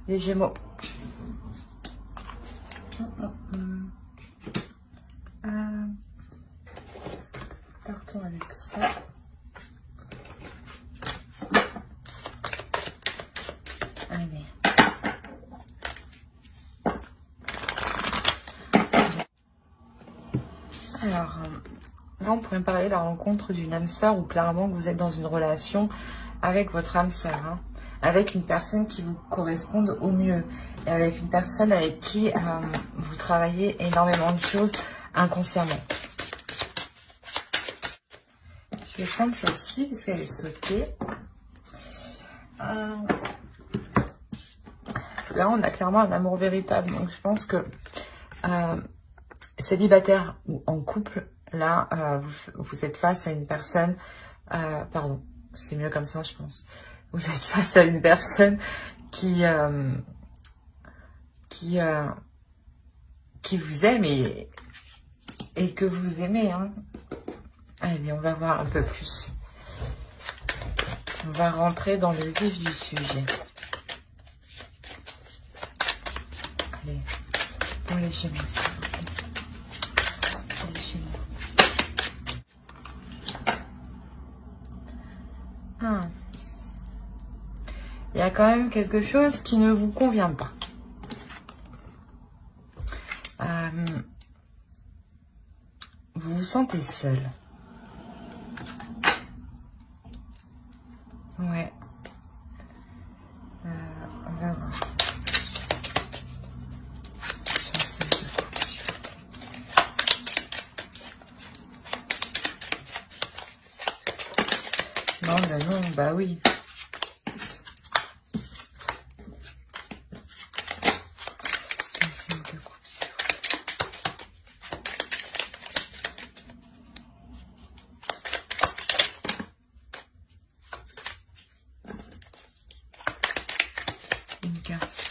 Les Gémeaux. Partons avec ça. Allez. Alors, là, on pourrait parler de la rencontre d'une âme sœur ou clairement que vous êtes dans une relation avec votre âme sœur, hein, avec une personne qui vous corresponde au mieux, et avec une personne avec qui vous travaillez énormément de choses inconsciemment. Je vais prendre celle-ci parce qu'elle est sautée. Là, on a clairement un amour véritable, donc je pense que célibataire ou en couple, là, vous êtes face à une personne, pardon, c'est mieux comme ça, je pense. Vous êtes face à une personne qui vous aime et que vous aimez, hein. Allez, on va voir un peu plus. On va rentrer dans le vif du sujet. Allez, pour les Gémeaux, s'il vous plaît. Pour les Gémeaux. Il y a quand même quelque chose qui ne vous convient pas. Vous vous sentez seul. Ouais. On va voir. Sur celle de coupe, s'il vous plaît. Non, bah non, bah oui. Une carte.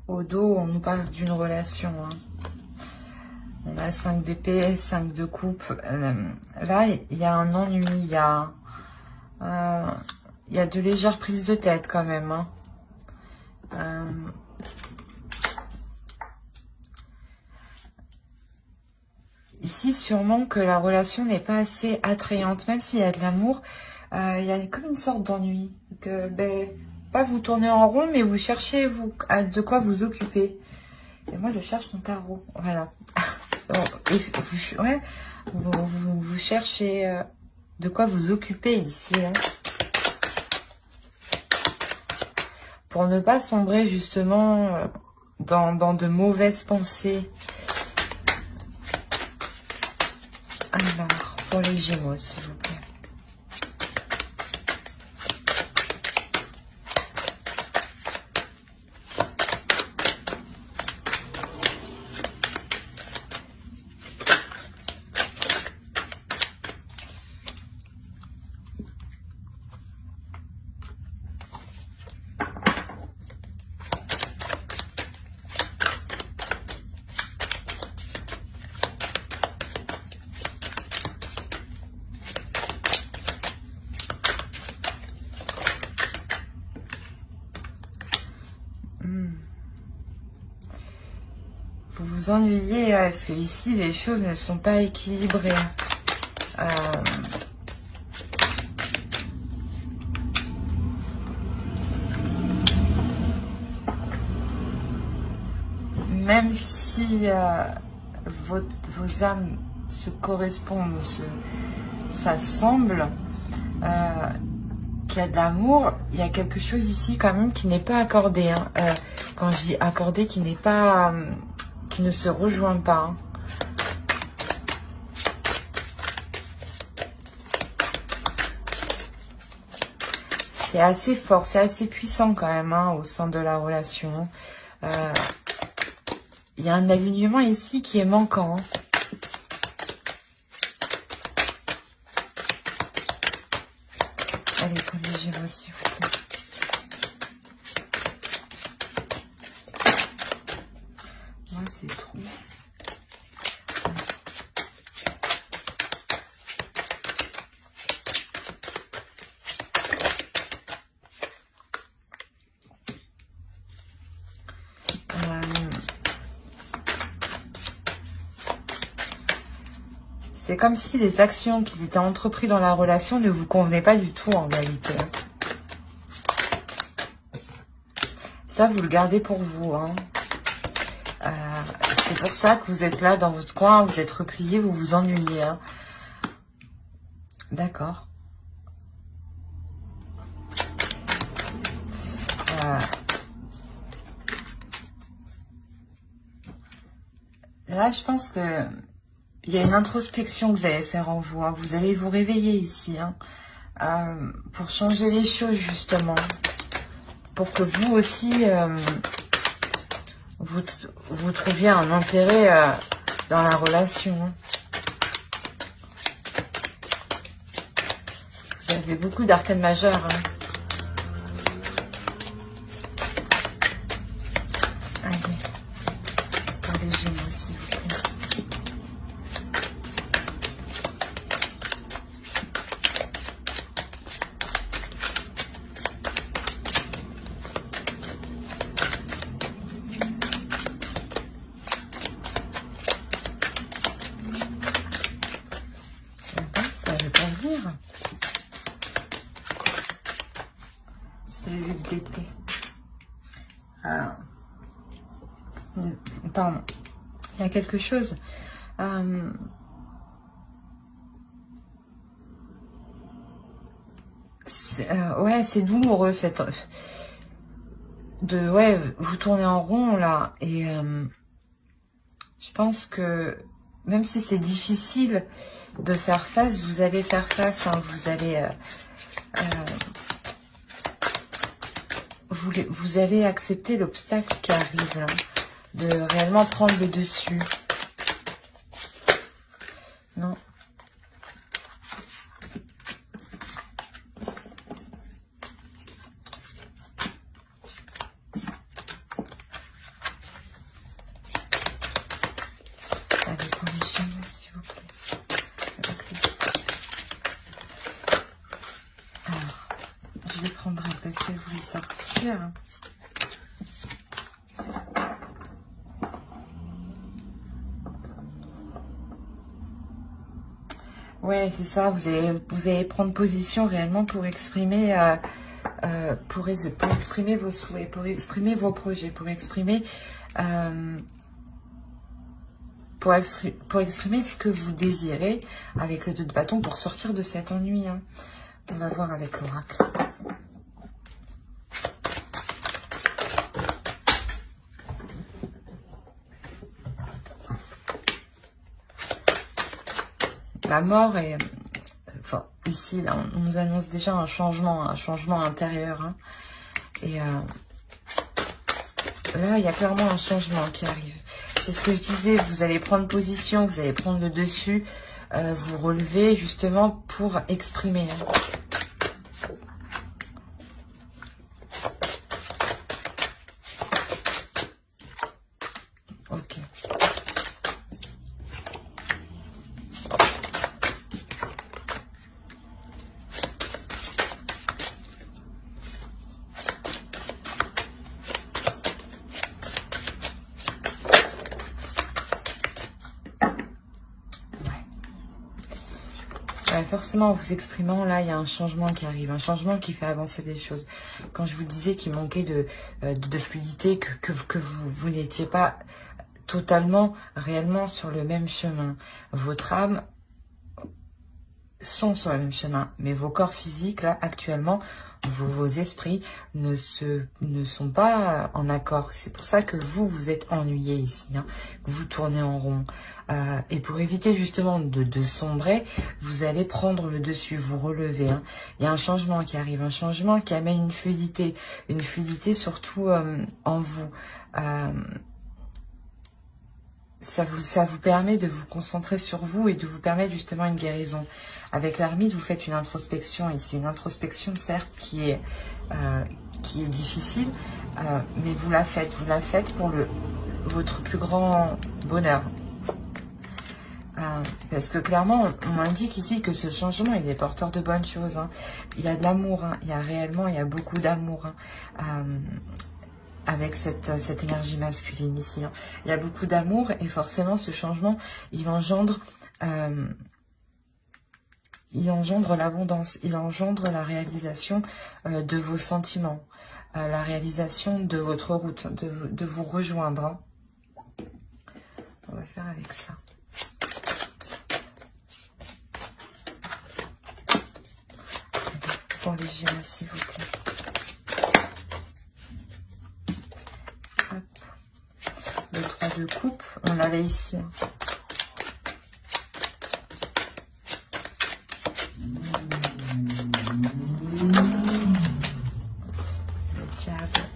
Au dos, on nous parle d'une relation. Hein. On a 5 d'épée, 5 de coupe. Là, il y a un ennui, il y a de légères prises de tête quand même. Hein. Ici, sûrement que la relation n'est pas assez attrayante. Même s'il y a de l'amour, il y a comme une sorte d'ennui. Que, ben, pas vous tournez en rond, mais vous cherchez de quoi vous occuper. Et moi, je cherche mon tarot. Voilà. Ouais, vous cherchez de quoi vous occuper ici. Hein. Pour ne pas sombrer justement dans de mauvaises pensées. Alors, pour les Gémeaux, s'il vous plaît. Vous vous ennuyez parce que ici les choses ne sont pas équilibrées. Même si vos âmes se correspondent, ça semble qu'il y a de l'amour, il y a quelque chose ici quand même qui n'est pas accordé. Hein. Quand je dis accordé, qui n'est pas, qui ne se rejoint pas. Hein. C'est assez fort, c'est assez puissant quand même hein, au sein de la relation. Il y a un alignement ici qui est manquant. Hein. Allez, pour les Gémeaux, s'il vous plaît. c'est trop. C'est comme si les actions qui étaient entreprises dans la relation ne vous convenaient pas du tout en réalité. Ça, vous le gardez pour vous. Hein. C'est pour ça que vous êtes là dans votre coin, vous êtes replié, vous vous ennuyez. Hein. D'accord. Là, je pense que il y a une introspection que vous allez faire en vous. Hein. Vous allez vous réveiller ici hein, pour changer les choses justement. Pour que vous aussi, vous trouviez un intérêt dans la relation. Vous avez beaucoup d'arcanes majeures. Hein. Allez, pour les Gémeaux, s'il vous plaît. Pardon, il y a quelque chose. Ouais, c'est douloureux cette. Ouais, vous tournez en rond là et je pense que même si c'est difficile de faire face, vous allez faire face. Hein, vous allez vous allez accepter l'obstacle qui arrive là. De réellement prendre le dessus. Non. Allez, pour les Gémeaux, s'il vous plaît. Alors, je les prendrai parce que vous voulez sortir. Ouais, c'est ça. Vous allez prendre position réellement pour exprimer, pour exprimer vos souhaits, pour exprimer vos projets, pour exprimer, pour exprimer ce que vous désirez avec le 2 de bâton pour sortir de cet ennui. Hein. On va voir avec l'oracle. La mort est... Enfin, ici, là, on nous annonce déjà un changement intérieur. Hein. Et là, il y a clairement un changement qui arrive. C'est ce que je disais, vous allez prendre position, vous allez prendre le dessus, vous relever justement pour exprimer. Hein. Ok. Forcément, en vous exprimant, là, il y a un changement qui arrive, un changement qui fait avancer les choses. Quand je vous disais qu'il manquait de fluidité, que vous n'étiez pas totalement, réellement sur le même chemin. Votre âme sont sur le même chemin, mais vos corps physiques, là, actuellement, vos esprits ne sont pas en accord. C'est pour ça que vous êtes ennuyé ici, hein. Vous tournez en rond. Et pour éviter justement de sombrer, vous allez prendre le dessus, vous relever. Hein. Il y a un changement qui arrive, un changement qui amène une fluidité surtout en vous. Ça vous permet de vous concentrer sur vous et de vous permettre justement une guérison. Avec l'ermite, vous faites une introspection ici. Une introspection, certes, qui est difficile, mais vous la faites pour votre plus grand bonheur. Parce que clairement, on m'indique ici que ce changement, il est porteur de bonnes choses. Hein. Il y a de l'amour, hein. Il y a beaucoup d'amour. Hein. Avec cette énergie masculine ici. Hein. Il y a beaucoup d'amour et forcément ce changement, il engendre l'abondance, il engendre la réalisation de vos sentiments, la réalisation de votre route, de vous rejoindre. Hein. On va faire avec ça. Pour les Gémeaux, s'il vous plaît. Le 3 de coupe, on l'avait ici. Le diable.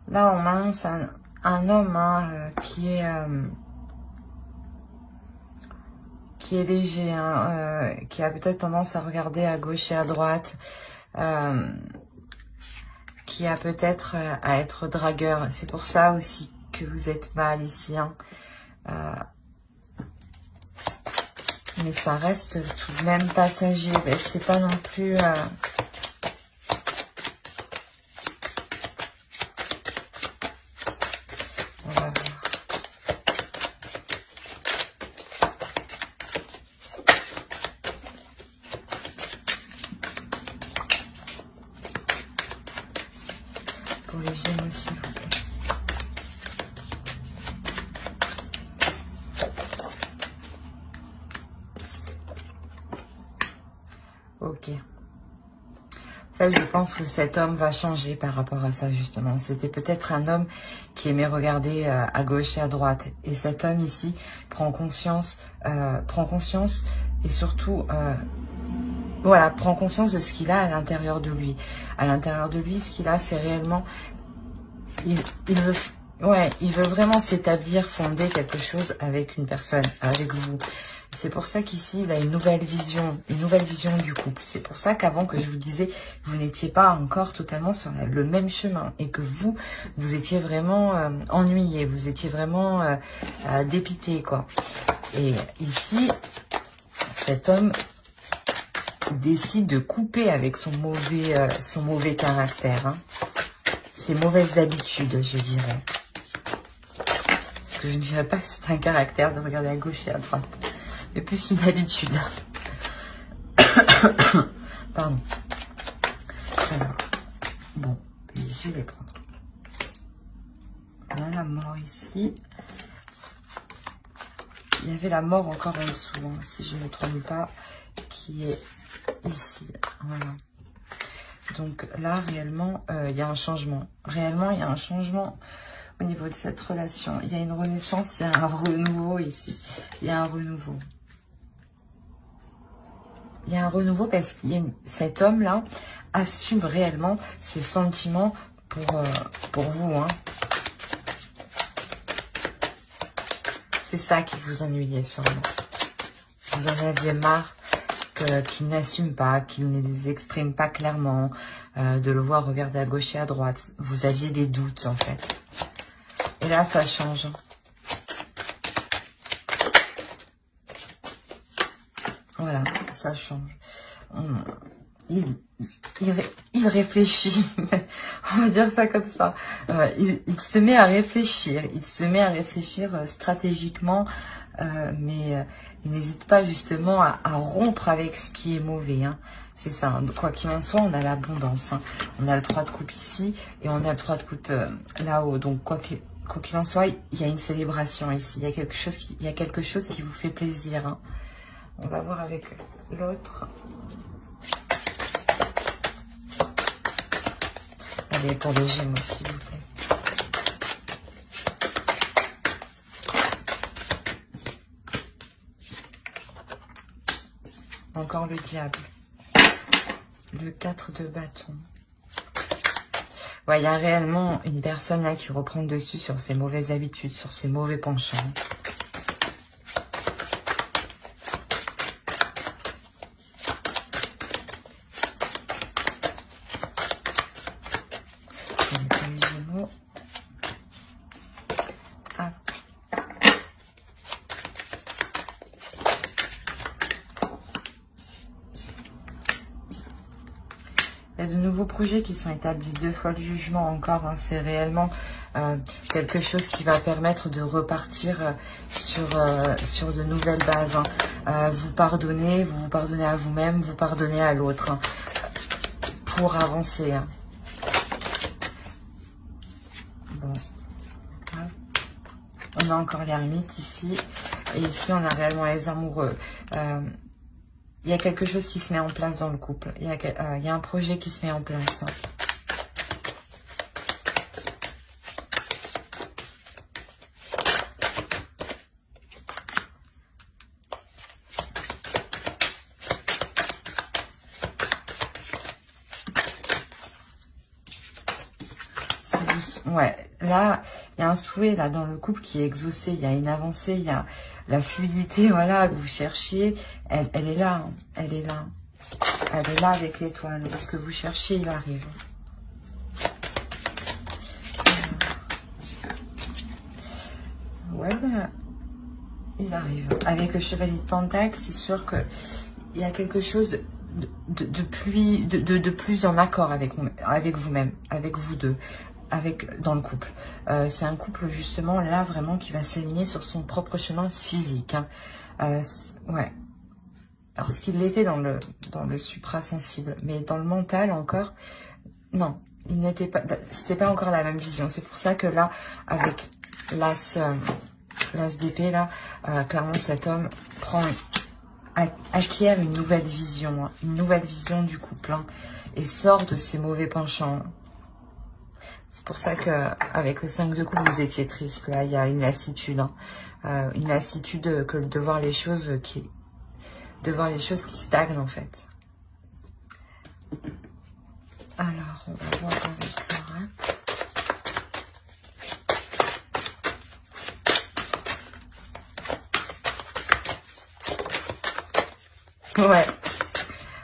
Là, on m'annonce un homme hein, qui est léger, hein, qui a peut-être tendance à regarder à gauche et à droite, qui a peut-être à être dragueur. C'est pour ça aussi que vous êtes mal ici. Hein. Mais ça reste tout de même passager. C'est pas non plus... pour les Gémeaux, s'il vous plaît. Ok. En fait, je pense que cet homme va changer par rapport à ça, justement. C'était peut-être un homme qui aimait regarder à gauche et à droite. Et cet homme ici prend conscience et surtout... voilà, prend conscience de ce qu'il a à l'intérieur de lui. À l'intérieur de lui, ce qu'il a, c'est réellement... Il veut vraiment s'établir, fonder quelque chose avec une personne, avec vous. C'est pour ça qu'ici, il a une nouvelle vision du couple. C'est pour ça qu'avant que je vous disais, vous n'étiez pas encore totalement sur le même chemin et que vous étiez vraiment ennuyé, vous étiez vraiment dépité, quoi. Et ici, cet homme décide de couper avec son mauvais caractère, hein. Ses mauvaises habitudes, je dirais. Parce que je ne dirais pas que c'est un caractère de regarder à gauche et à droite. C'est plus une habitude. Pardon. Alors, bon, je vais les prendre. On a la mort ici. Il y avait la mort encore en dessous, hein, si je ne me trompe pas, qui est ici. Voilà. Donc là, réellement, il y a un changement. Réellement, il y a un changement au niveau de cette relation. Il y a une renaissance, il y a un renouveau ici. Il y a un renouveau. Il y a un renouveau parce que cet homme-là assume réellement ses sentiments pour vous. Hein. C'est ça qui vous ennuyait sûrement. Vous en aviez marre qu'il n'assume pas, qu'il ne les exprime pas clairement, de le voir regarder à gauche et à droite. Vous aviez des doutes en fait. Et là, ça change. Voilà, ça change. Il réfléchit, on va dire ça comme ça. Il se met à réfléchir, stratégiquement, mais il n'hésite pas justement à rompre avec ce qui est mauvais. Hein. C'est ça, hein. Quoi qu'il en soit, on a l'abondance. Hein. On a le 3 de coupe ici et on a le 3 de coupe là-haut. Donc quoi qu'il en soit, il y a une célébration ici. Il y a quelque chose qui vous fait plaisir. Hein. On va voir avec l'autre. Allez, pour les Gémeaux, s'il vous plaît. Encore le diable. le 4 de bâton. Ouais, il y a réellement une personne là qui reprend le dessus sur ses mauvaises habitudes, sur ses mauvais penchants. Il y a de nouveaux projets qui sont établis, 2 fois le jugement encore, hein. C'est réellement quelque chose qui va permettre de repartir sur de nouvelles bases, hein. Vous pardonnez à vous-même, vous pardonnez à l'autre, hein, pour avancer, hein. Bon. On a encore l'ermite ici, et ici on a réellement les amoureux. Il y a quelque chose qui se met en place dans le couple. Il y a un projet qui se met en place. Ouais, là, il y a un souhait là dans le couple qui est exaucé. Il y a une avancée, il y a la fluidité, voilà, que vous cherchiez. Elle est là, hein. Elle est là. Elle est là avec l'étoile. Ce que vous cherchez, il arrive. Ouais, ben, il arrive. Avec le chevalier de Pentacle, c'est sûr que il y a quelque chose de plus en accord avec vous-même, avec vous deux, dans le couple. C'est un couple justement là vraiment qui va s'aligner sur son propre chemin physique, hein. Ouais. Parce qu'il l'était dans le suprasensible, mais dans le mental encore, non, il n'était pas, c'était pas encore la même vision. C'est pour ça que là, avec l'as d'épée là, clairement cet homme acquiert une nouvelle vision, hein, une nouvelle vision du couple, hein, et sort de ses mauvais penchants. C'est pour ça que avec le 5 de coupe, vous étiez triste, que là, il y a une lassitude, hein, une lassitude que de voir les choses qui stagnent en fait. Alors, on va voir avec Laura. Ouais.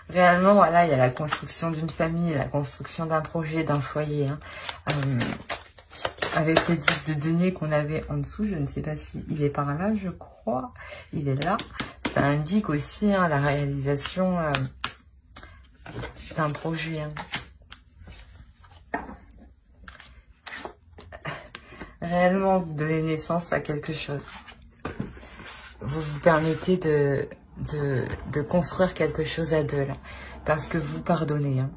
Réellement, voilà, il y a la construction d'une famille, la construction d'un projet, d'un foyer, hein. Avec le 10 de denier qu'on avait en dessous, je ne sais pas si il est par là, je crois. Il est là. Ça indique aussi, hein, la réalisation d'un projet, hein. Réellement, vous donnez naissance à quelque chose. Vous vous permettez de construire quelque chose à deux, là. Parce que vous pardonnez, hein.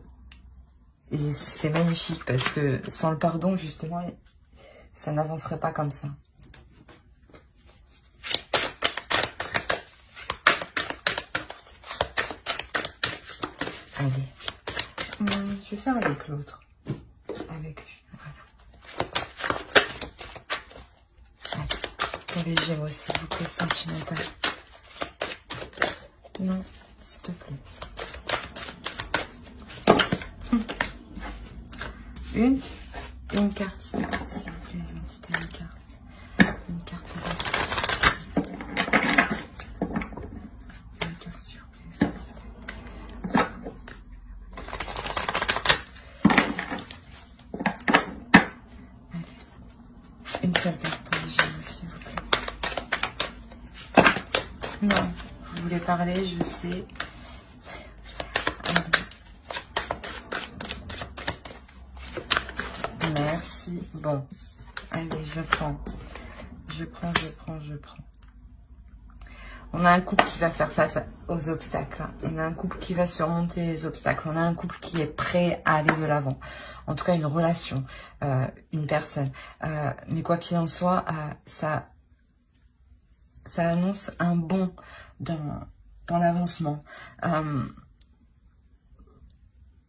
Et c'est magnifique, parce que sans le pardon, justement, ça n'avancerait pas comme ça. Allez. Je vais faire avec l'autre. Avec lui, voilà. Allez. Pour les Gémeaux, s'il vous plaît, sentimental. Non, s'il te plaît. Une carte, s'il vous plaît, les entités, une carte. Une carte, les entités. Une carte, s'il vous plaît, les entités. Allez. Une seule carte pour les Gémeaux, s'il vous plaît. Non, vous voulez parler, je sais. Merci. Bon, allez, je prends. On a un couple qui va faire face aux obstacles. On a un couple qui va surmonter les obstacles. On a un couple qui est prêt à aller de l'avant. En tout cas, une relation, une personne. Mais quoi qu'il en soit, ça annonce un bond dans l'avancement.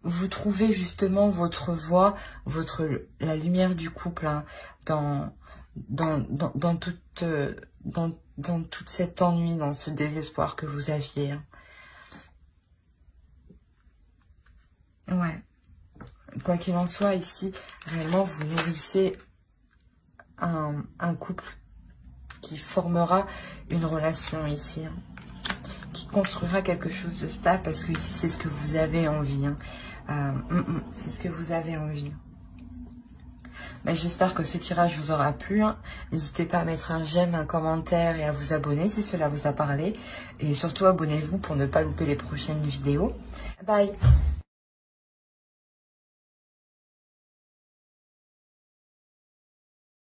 Vous trouvez justement votre voie, la lumière du couple, hein, dans toute cette ennui, dans ce désespoir que vous aviez, hein. Ouais. Quoi qu'il en soit, ici, réellement, vous nourrissez un couple qui formera une relation ici, hein, qui construira quelque chose de stable, parce que ici, c'est ce que vous avez envie. Hein. C'est ce que vous avez envie. Ben, j'espère que ce tirage vous aura plu. Hein. N'hésitez pas à mettre un j'aime, un commentaire et à vous abonner si cela vous a parlé. Et surtout, abonnez-vous pour ne pas louper les prochaines vidéos. Bye!